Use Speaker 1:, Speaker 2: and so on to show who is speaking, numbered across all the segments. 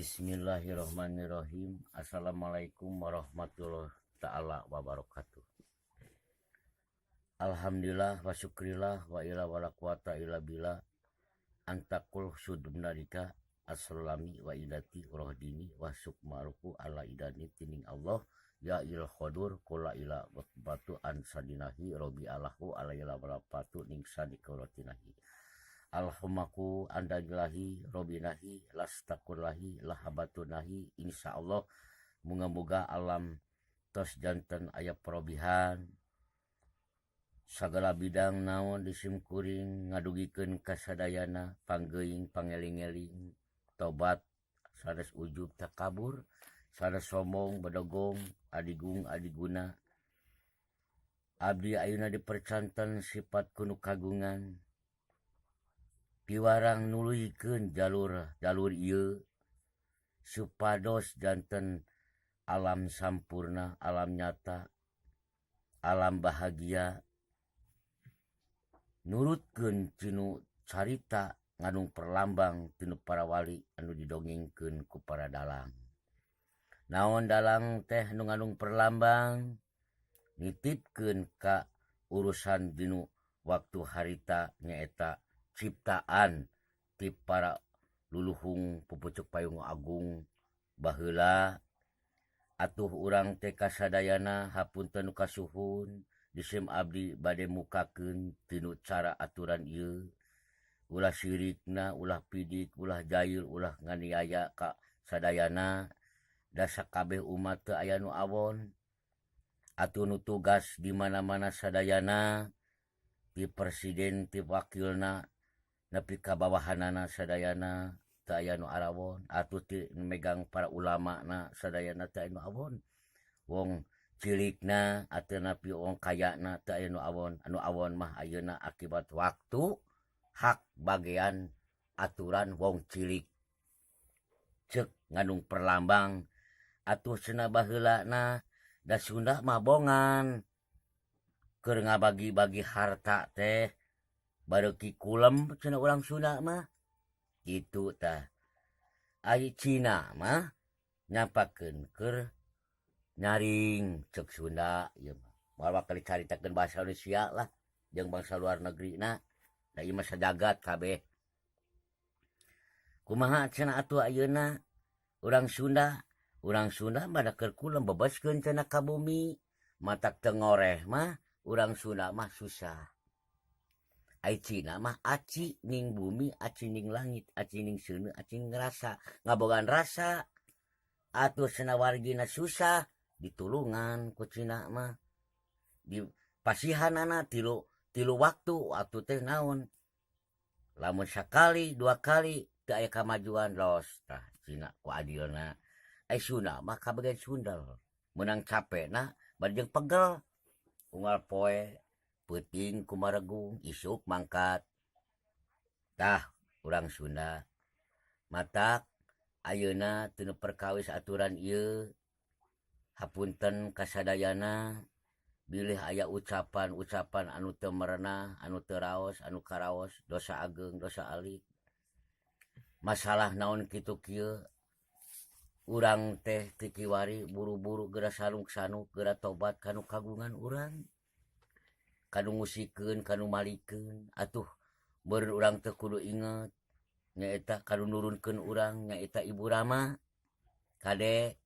Speaker 1: Bismillahirrahmanirrahim. Assalamualaikum warahmatullahi ta'ala wabarakatuh. Alhamdulillah wa syukrillah wa ila wala quwata illa billah antakul sudumnarika assalami wa idati rohdini wa sukmaruku ala idani tining Allah ya il khodur kula ila batu ansadinahi robi alahu ala ila walapatu ning sadikurotinahi alhumaku andailahi robinahi lastakurlahi lahabatunahi insyaallah muga-muga alam tos janten aya perobihan sagala bidang naon disimkuring ngadugikeun kasadayana panggeuing pangeling-eling tobat sanes ujub takabur sanes sombong bedogong adigung adiguna abdi ayeuna dipercanten sifat kuno kagungan piwarang nuluykeun jalur ieu supados janten alam sampurna alam nyata alam bahagia nurutkeun tinu carita nganung perlambang tinu para wali anu didongengkeun ku para dalang. Naon dalang teh nu nganung perlambang nitipkeun ka urusan dinu waktu harita nyaeta ciptaan ti para luluhung pupucuk payung agung baheula atuh urang teh kasadayana hapunten nu kasuhun disim abdi bade mukakeun tinu cara aturan ieu ulah syirikna ulah pidik ulah jayul ulah nganiaya ka sadayana da sakabeh umat teu aya nu awon atuh nu tugas di mana-mana sadayana ti presiden ti wakilna nepi ka bawahanana sadayana teu aya nu arawon atuh ti megang para ulama na sadayana teu aya nu awon wong cilikna atau napi wong kayana teu aya nu awon mah ayeuna akibat waktu hak bagian aturan wong cilik ceuk ngandung perlambang atuh cenah baheulana da Sunda mah bongan keur ngabagi-bagi harta teh bareuki kulem cenah urang Sunda mah kitu tah ai Cina mah nyampakeun keur nyaring cek Sunda ieu mah bakal dicaritakeun bahasa Indonesia lah jeung bangsa luar negeri na da ieu mah sajagat kabeh kumaha cenah atuh ayeuna urang Sunda mah da keur kulem bebeskeun cenah ka bumi matak teu ngoreh mah urang Sunda mah susah ai Cina mah aci ning bumi aci ning langit aci ning seuneu aci ngrasa ngabogaan rasa atuh cenah wargina susah ditulungan ku Cina mah di pasihanana tilu waktu teh naon lamun sakali dua kali teu aya kamajuan los tah Cina ku adilna ai Sunda mah kabagian sundal menang capena bari jeung pegel unggal poe peuting kumaregung isuk mangkat tah urang Sunda matak ayeuna teu perkawis aturan ieu hapunten kasadayana bilih aya ucapan anu teu merenah anu teu raos anu karaos dosa ageng dosa alik masalah naon kitu kieu urang teh ti kiwari buru-buru geura sanuk-sanuk geura tobat kanu kagungan urang kanu ngusikeun kanu malikeun atuh beureun urang teh kudu inget nyaeta kanu nurunkeun urang nyaeta Ibu Rama kade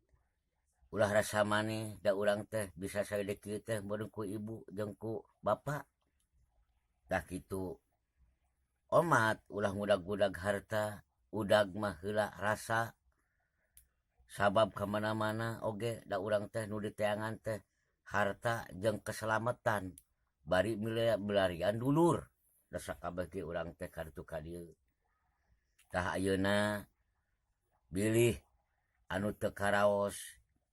Speaker 1: ulah rasa maneh da urang teh bisa saeudeuk kieu teh meureun ku ibu jeung ku bapa tah kitu omat ulah ngudag-ngudag harta udag mah heula rasa sabab ka mana-mana oge da urang teh nu diteangan teh harta jeung keselamatan bari milarian dulur da sakabeh ge urang teh kartu ka dieu tah ayeuna bilih anu teu karaos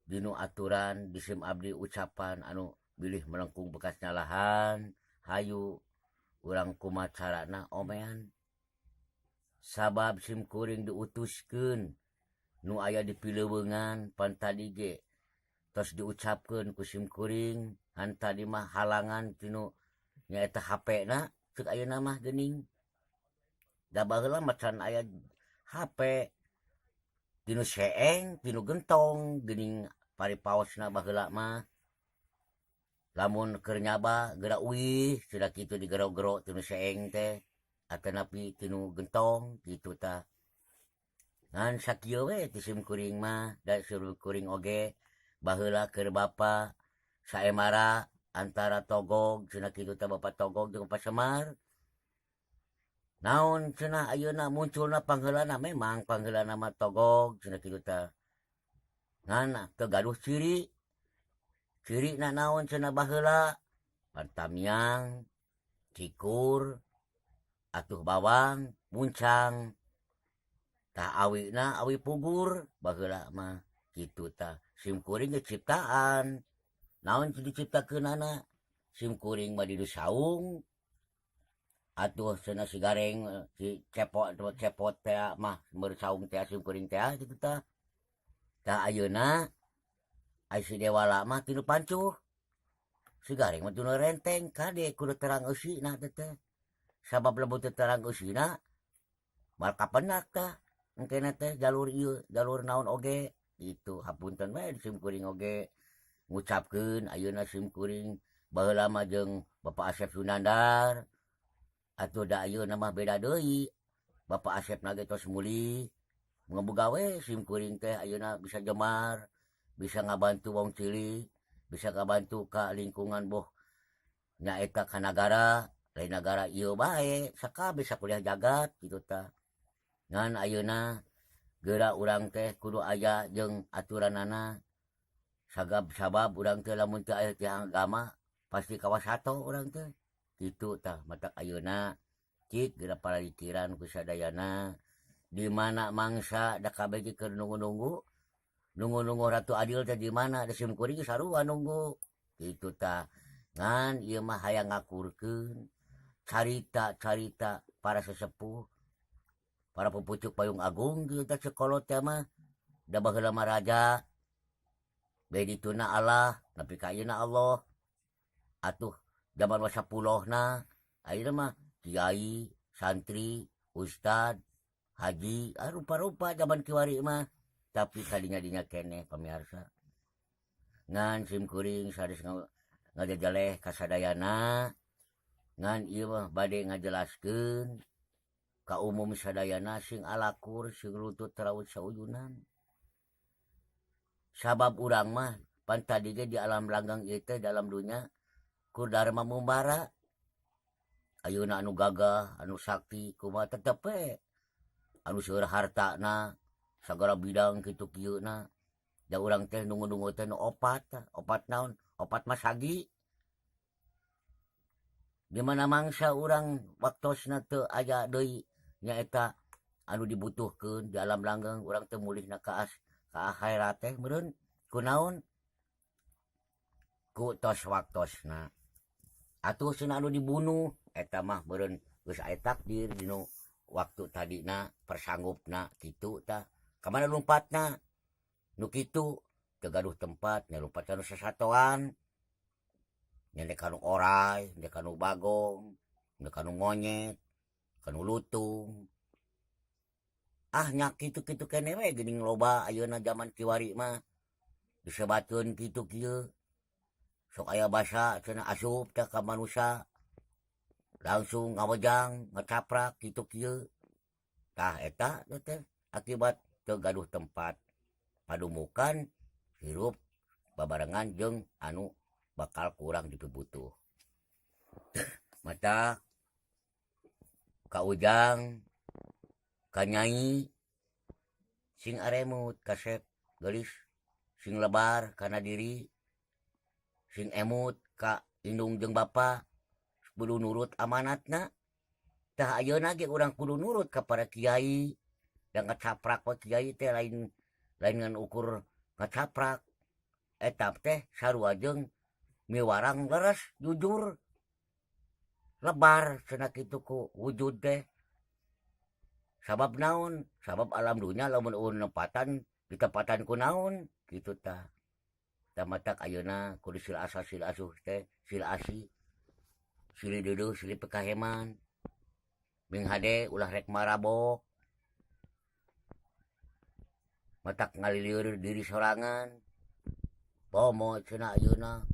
Speaker 1: dinu aturan disim abdi ucapan anu bilih melengkung bekas nyalahan hayu urang kumaha carana omean sabab simkuring diutuskeun nu aya di pileuweungan pan tadi ge tos diucapkeun ku simkuring han tadi mah halangan tinu nyaeta HP-na ceuk ayeuna mah geuning da baheula macan aya HP tinu seeng tinu gentong geuning paripaosna baheula mah lamun keur nyaba geura uih sudah kitu digero-gero tinu seeng teh atanapi tinu gentong kitu tah ngan sakieu we ti simkuring mah da simkuring oge baheula keur bapa saemara antara Togog cenah kitu teh Bapak Togog jeung Bapak Semar naon cenah ayeuna munculna pangheulana memang pangheulana mah Togog cenah kitu teh ngan teu gaduh cirina naon cenah baheula Partamiang Cikur atuh bawang muncang tah awina awi pugur baheula mah kitu tah simkuring ge ciptaan naon diciptakeunana simkuring mah di saung atuh cenah si gareng si cepot teh mah bersaung teh simkuring teh kitu tah tah ayeuna ai si dewala mah tinu pancuh si gareng mah tinu renteng kade kudu terang eusina teh sabab lamun teu terang eusina mal kapendak tah engkena teh jalur ieu jalur naon oge itu hapunten we simkuring oge ngucapkeun ayeuna simkuring baheula mah jeung Bapak Asep Sunandar atuh da ayeuna mah beda deui Bapak Asep na ge tos muli ngeboga we simkuring teh ayeuna bisa jemar bisa ngabantu wong cilik bisa ngabantu ka lingkungan boh nyaeta ka nagara lain nagara ieu bae sakabe sakuliah jagat kitu tah ngan ayeuna geura urang teh kudu aya jeung aturanana sabab urang teh lamun teu aya ti agama pasti kawasato urang teh kitu tah matak ayeuna cik geura palalikiran ku sadayana di mana mangsa da kabeh keur nunggu-nunggu Ratu Adil teh di mana da simkuring sarua nunggu kitu tah ngan ieu mah hayang ngakurkeun carita-carita para sesepuh para pepucuk payung agung kitu teh sekolot teh mah da baheula mah raja bedituna Allah nepi ka ayeuna Allah atuh zaman wasapulohna ayeuna mah kiai santri ustad haji rupa-rupa zaman kiwari mah tapi kadinya kene pamirsa ngan simkuring sanes ngajajaleh kasadayana ngan ieu mah bade ngajelaskeun ka umum sadayana sing alakur sing lutut raut sauyunan sabab urang mah pan tadi ge di alam langgang ieu teh dalam dunya ku dharma mumbara ayeuna anu gagah anu sakti kumaha tetep we anu seueur hartana sagala bidang kitu kieuna da urang teh nunggu-nunggu teh nu opat naon opat masagi di mana mangsa urang waktosna teu aya deui nyaeta anu dibutuhkeun di alam langgeng urang teh mulihna ka akhirat teh meureun kunaon ku tos waktosna atuh cenah anu dibunuh eta mah meureun geus aya takdir dinu waktu tadina persanggupna kitu tah kamana lumpatna nu kitu teu gaduh tempat nya lumpat anu sasatoan nyendek kanu oray nyendek kanu bagong nyendek kanu ngonyet kanu lutung nya kitu-kitu keneh we geuning loba ayeuna zaman kiwari mah disebatkeun kitu kieu sok aya basa cenah asup teh ka manusia langsung ngawejang ngacaprak kitu kieu tah eta teh akibat teu gaduh tempat padumukan hirup babarengan jeung anu bakal kurang dipibutuh mata ka ujang ka nyai sing aremut kasep gelis sing lebar kana diri sing emut ka indung jeung bapa kudu nurut amanatna tah ayeuna ge urang kudu nurut ka para kiai dan ngacaprak we kiai teh lain ngan ukur ngacaprak eta teh sarua jeung miwarang leres jujur lebar cenah kitu ku wujud teh sabab naon sabab alam dunya lamun nepatan ditepatan ku naon kitu tah tamatak ayeuna kudu sil asa sil asuh teh sil asi silih duduh silih pekaheman ming hade ulah rek marabok matak ngalilir diri sorangan pomo cenah ayeuna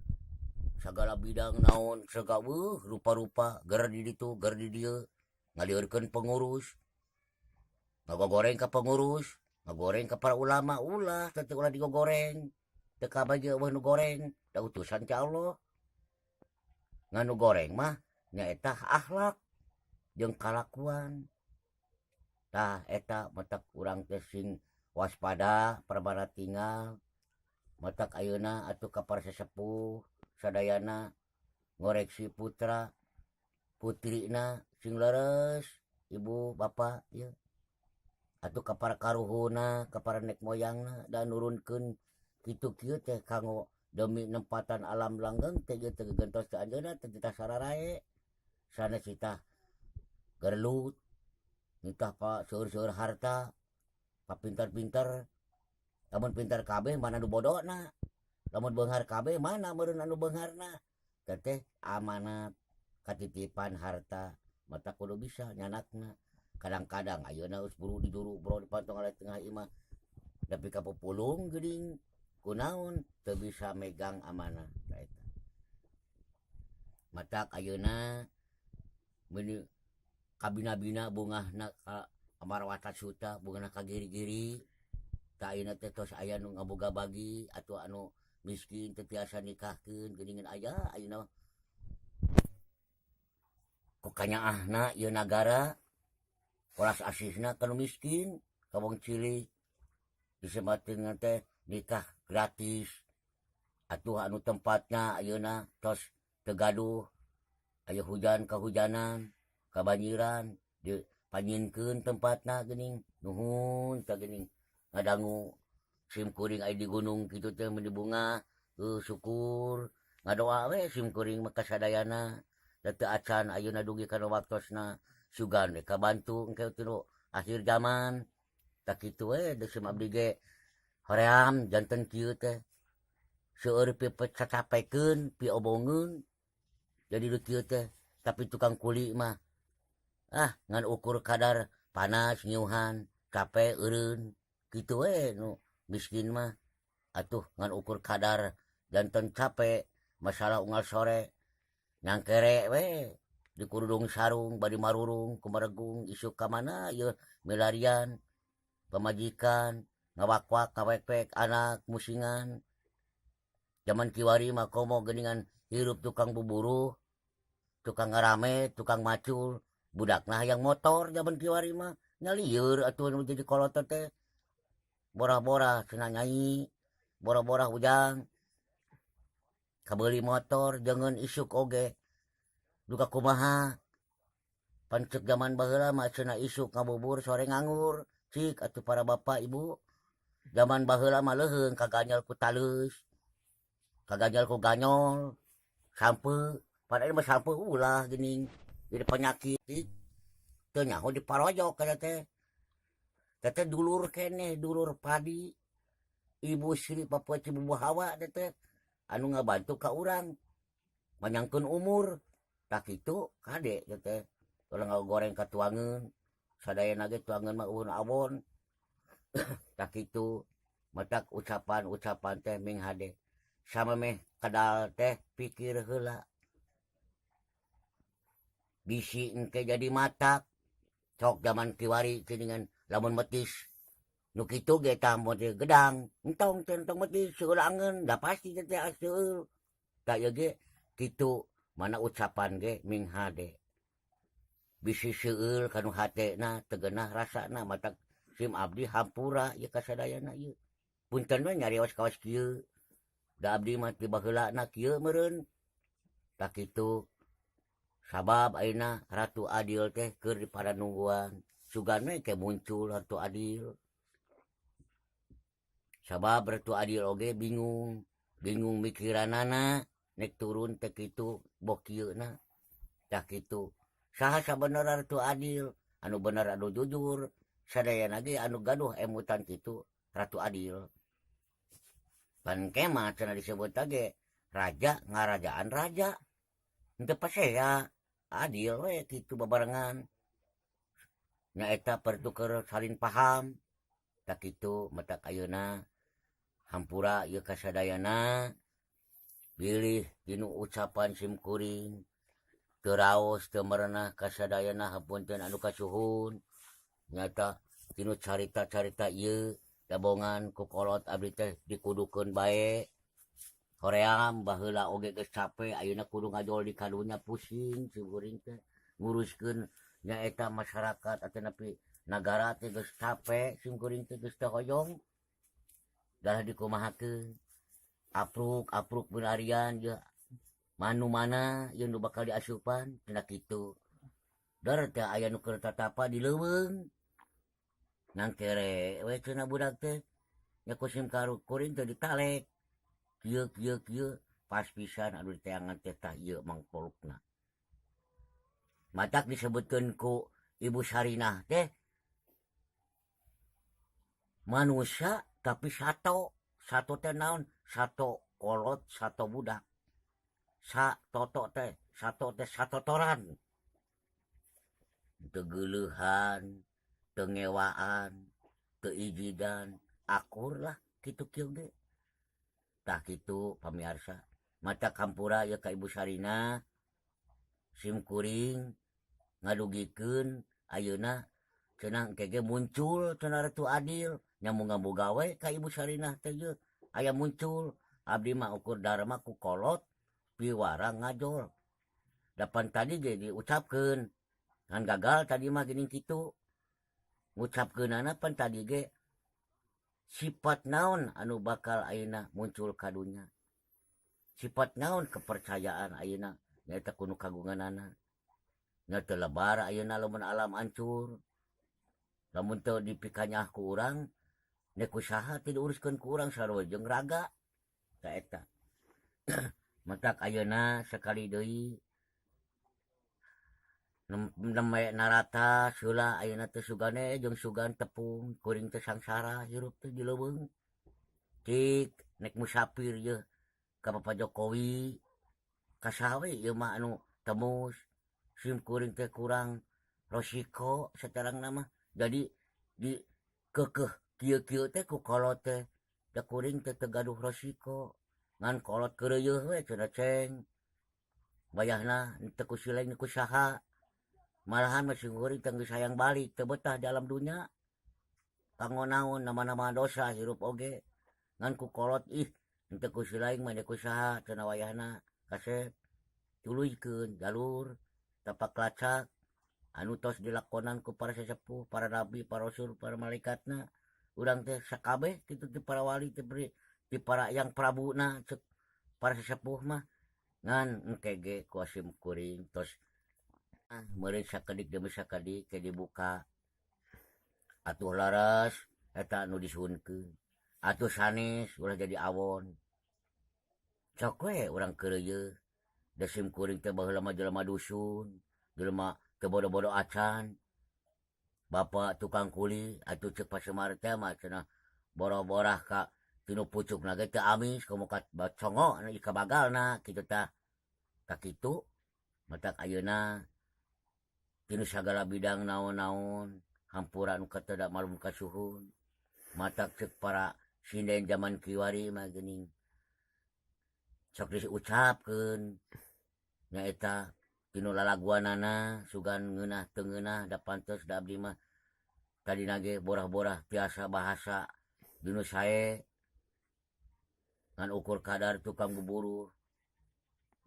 Speaker 1: sagala bidang naon segala rupa-rupa ger di ditu ger di dieu ngaliurkeun pengurus ngagoreng ka pengurus ngagoreng ka para ulama ulah teu ulah digogoreng teu kabaje eueuh nu goreng da utusan ti Allah nganu goreng mah nyaeta akhlak jeung kalakuan tah eta matak urang teh sing waspada perbara tinggal matak ayeuna atuh ka para sesepuh sadayana ngoreksi putra putrina sing leres ibu bapak ya atuh ka para karuhuna ka para nek moyangna da nurunkeun kitu kieu teh kanggo demi nempatan alam langgeng teh ieu teh gegentos teh anjeunna teh kita sararae sanes kita gerlut nitah pa seueur-seueur harta pa pintar-pintar lamun pintar kabeh mana nu bodona lamun beunghar kabeh mana meureun anu beungharna teh amanat katitipan harta mata kudu bisa nyanakna kadang-kadang ayeuna geus buru dijuru bro dipantong ale tengah imah tapi kapupulung geuning kunaon teu bisa megang amanah eta matak ayeuna meuni kabina-bina bungahna ka amarwata suta bungahna ka giri-giri ta ayeuna teh tos aya nu ngaboga bagi atuh anu miskin teu tiasa nikahkeun geuningan aya ayeuna ku kanyaahna ieu nagara welas asihna ka nu miskin ka wong cilik disebutkeun teh nikah gratis atuh anu tempatnya ayeuna tos teu gaduh aya hujan kahujanan kabanjiran dipanyienkeun tempatna geuning nuhun tah geuning ngadangu simkuring aya di gunung kitu teh mun di bunga syukur ngadoa we simkuring mah kasadayana da teu acan ayeuna dugi kana waktosna sugan we kabantu engke tinu akhir zaman tak kitu we deus abdi ge hoream janten kieu teh seueur pipet cacapekeun piobongeun jadi deuk kieu teh tapi tukang kuli mah ngan ukur kadar panas ngiuhan capek eureun kitu we nu miskin mah atuh ngan ukur kadar janten capek masalah unggal sore nyangkere we di kurudung sarung bari marurung kumaregung isuk ka mana ieu milarian pamajikan ngawakwak kawek-wek anak musingan zaman kiwari mah komo geuningan hirup tukang buburu tukang ngarame tukang macul budakna hayang motor zaman kiwari mah nyalieur atuh nu jadi kolotot teh borah-borah cenah nyai borah-borah ujang kabeuli motor jangan isuk oge duka kumaha pancek zaman baheula mah cenah isuk ngabubur sore nganggur cik atuh para bapak ibu zaman baheula mah leuheung kaganyol ku taleus kaganyol ku ganyol sampe padahal mah sampe ulah geuning jadi penyakit teu nyaho diparojok kada teh teteh dulur keneh dulur padi ibu Sri Papua Cibubu Hawa teteh anu ngabantu ka urang manyangkeun umur tak kitu kade teteh ulah ngagoreng ka tuangeun sadayana ge tuangeun mah ulun abon tak kitu matak ucapan-ucapan teh ming hade samemeh kadal teh pikir heula bisi engke jadi matak sok zaman kiwari geuningan lamun metis nu kitu ge tah model gedang entong metis seulangeun da pasti teh aseueul da ieu ge kitu mana ucapan ge ming hade bisi seueul kanu hatena teu geunah rasana matak sim abdi hampura ieu kasadayana ieu punten we nyarios kaos kieu da abdi mah ti baheulana kieu meureun tak kitu sabab ayeuna Ratu Adil teh keur di padanungguan sugan we ke muncul Ratu Adil sabab Ratu Adil oge bingung mikiranana nek turun teh kitu boh kieuna tah kitu saha sabenerna Ratu Adil anu bener anu jujur sadayana ge anu gaduh emutan kitu Ratu Adil pan kemah cenah disebut ge raja ngarajaan raja henteu pasea adil we kitu babarengan nyaeta pertuker salin paham tak kitu matak ayeuna hampura ieu kasadayana pilih tinu ucapan simkuring teu raos teu merenah kasadayana hapunten anu kasuhun nyata tinu carita-carita ieu gabongan ku kolot abdi teh dikudukeun bae hoream baheula oge geus capek ayeuna kudu ngajol di kadunya pusing simkuring teh nguruskeun nyaeta masyarakat atau napi nagara teh geus capek simkuring teh geus teu hoyong dah dikumahakeun apruk benarian ya manu mana yang nu bakal diasupan cenah kitu dar teh aya nu keur tatapa di leuweung ngan kere we cenah budak teh nya kusim kuring teh ditalek kieu pas pisan anu diteangan teh tah ieu mangpolukna matak disebutkeun ku Ibu Sarinah teh manusia tapi sato teh naon sato kolot sato budak sato teh satotoran teu geuleuhan teu ngewaan teu ijidan akur lah kitu kieu ge tah kitu pamiarsa mata kampura ya ka Ibu Sarina simkuring ngadugikeun ayeuna cenah kege muncul cenah Ratu Adil nya mun ngaboga we ka Ibu Sarinah teh ye aya muncul abdi mah ukur dharma ku kolot piwara ngajol dapan tadi ge diucapkeun ngan gagal tadi mah geuning kitu ngucapkeunana pan tadi ge sifat naon anu bakal ayeuna muncul ka dunya sifat naon kepercayaan ayeuna nyaeta kudu kagunganana nya teu lebar ayeuna lamun alam hancur lamun teu dipikanyah ku urang nek usaha teu diuruskeun ku urang sarua jeung raga ta eta matak ayeuna sekali deui nembe narata heula ayeuna teh sugane jeung sugan tepung kuring teh sangsara hirup teh di leuweung cik nek musafir ye ka Bapak Jokowi kasaha we ieu mah anu temus sim kuring teh kurang resiko saterangna mah jadi di keukeuh kieu-kieu teh ku kolot teh da kuring teh teu gaduh resiko ngan kolot keureueuh we cenah ceng bayahna teu ku sileng ku saha malahan masih kuring teh geus hayang balik teu betah di alam dunya kanggo naon nama-nama dosa hirup oge ngan ku kolot teu ku silaing mah ku saha cenah wayahna kasep tuluykeun jalur tapak lacak anu tos dilakonan ku para sesepuh para nabi para rasul para malaikatna urang teh sakabeh kitu ti para wali ti para yang prabuna cek para sesepuh mah ngan engke ku asim kuring tos meureun sakedik demi sakedik ke dibuka atuh laras eta anu disuhunkeun atuh sanes ulah jadi awon sok we urang keureueuh da sim kuring teh baheula mah jelema dusun jelema teu bodo-bodo acan bapak tukang kuli atuh ceuk Pasemar teh mah cenah borah-borah ka tinu pucukna ge teu amis komo ka bacongo anu ika bagalna kitu tah tak kitu matak ayeuna tinu sagala bidang naon-naon hampura anu kateu da malum kasuhun matak ceuk para sinden zaman kiwari mah geuning sok diucapkeun nyaeta tinu lalaguanana sugan ngeunah teu ngeunah da pantes da abdi mah tadina ge borah-borah tiasa bahasa dinu sae ngan ukur kadar tukang buburu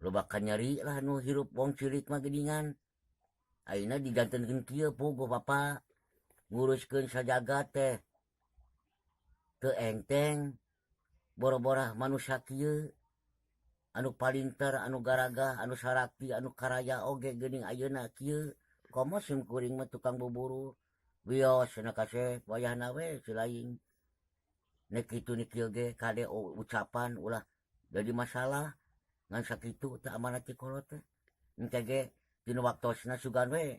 Speaker 1: loba nyeri lah nu hirup wong cilik mah geuningan ayeuna dijantenkeun kieu puguh bapa nguruskeun sajagat teh teu enteng borah-borah manusia kieu anu palinter anu garaga anu sarakti anu karaya oge geuning ayeuna kieu komo sim kuring mah tukang buburu wios cenah kasep wayahna we silaing nek kitu ni kieu ge kade ucapan ulah jadi masalah ngan sakitu teu amanah ti kolot teh engke ge dina waktosna sugan we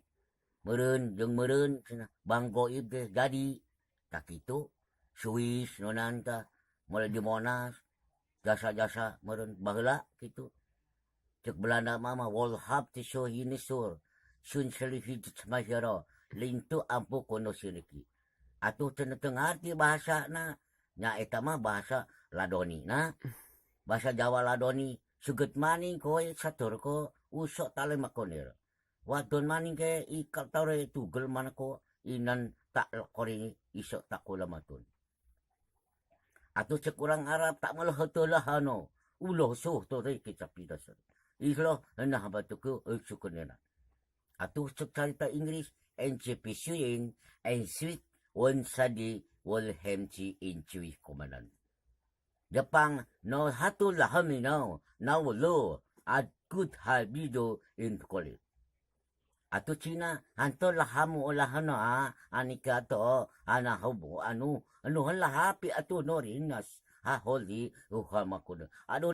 Speaker 1: meureun jeung meureun cenah Bang Goib ge jadi tak kitu Swiss nonan tah mulai di Monas jasa-jasa meureun baheula kitu ceuk Belanda mah wol hab ti so hinisur sun selifit smajero lintu ampu kono siliki atuh cenah ngarti bahasa na nya eta mah bahasa ladoni na bahasa Jawa ladoni suget maning koe satur ko usok tale makonir wadon maning ke ikal tore tugel mana ko inan tak kori isok tak kula matun atuh cek urang Arab tak malah heutelah hano uloh suh tore kicapidas ihlo nah batuku sukunena atuh cek carita Inggris NCPCin en sweet one sadi wal hemci incui komanan Jepang no hatu lahami now lo at good habido in college atu Cina hanto lahamu olahana anika to ana hobo anu lahapi atu norinas ha holi uhamakuno adu